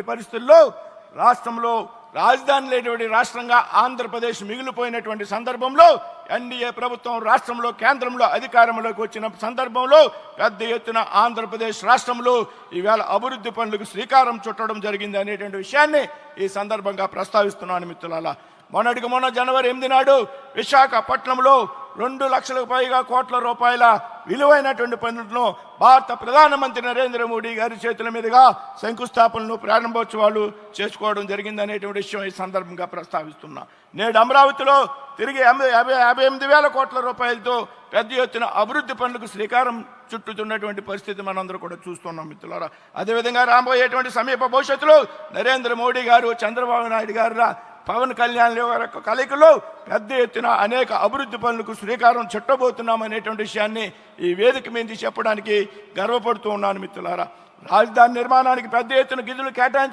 పరిస్థితుల్లో రాష్ట్రంలో రాజధాని లేనటువంటి రాష్ట్రంగా ఆంధ్రప్రదేశ్ మిగిలిపోయినటువంటి సందర్భంలో ఎన్డీఏ ప్రభుత్వం రాష్ట్రంలో కేంద్రంలో అధికారంలోకి వచ్చిన సందర్భంలో పెద్ద ఎత్తున ఆంధ్రప్రదేశ్ రాష్ట్రంలో ఈవేళ అభివృద్ధి పనులకు శ్రీకారం చుట్టడం జరిగింది అనేటువంటి విషయాన్ని ఈ సందర్భంగా ప్రస్తావిస్తున్నాను మిత్రులారా. మొన్న జనవరి 8 నాడు విశాఖపట్నంలో 2 లక్షలకు పైగా కోట్ల రూపాయల విలువైనటువంటి పనులను భారత ప్రధానమంత్రి నరేంద్ర మోడీ గారి చేతుల మీదుగా శంకుస్థాపనలు ప్రారంభోత్సవాలు చేసుకోవడం జరిగింది అనేటువంటి విషయం ఈ సందర్భంగా ప్రస్తావిస్తున్నా. నేడు అమరావతిలో తిరిగి 58,000 కోట్ల రూపాయలతో పెద్ద ఎత్తున అభివృద్ధి పనులకు శ్రీకారం చుట్టుతున్నటువంటి పరిస్థితి మనందరూ కూడా చూస్తున్నాం మిత్రులారా. అదేవిధంగా రాబోయేటువంటి సమీప భవిష్యత్తులో నరేంద్ర మోడీ గారు, చంద్రబాబు నాయుడు గారు, పవన్ కళ్యాణ్ గారి కలయికలో పెద్ద ఎత్తున అనేక అభివృద్ధి పనులకు శ్రీకారం చుట్టబోతున్నాం అనేటువంటి విషయాన్ని ఈ వేదిక మీద చెప్పడానికి గర్వపడుతూ ఉన్నాను మిత్రులారా. రాజధాని నిర్మాణానికి పెద్ద ఎత్తున నిధులు కేటాయించ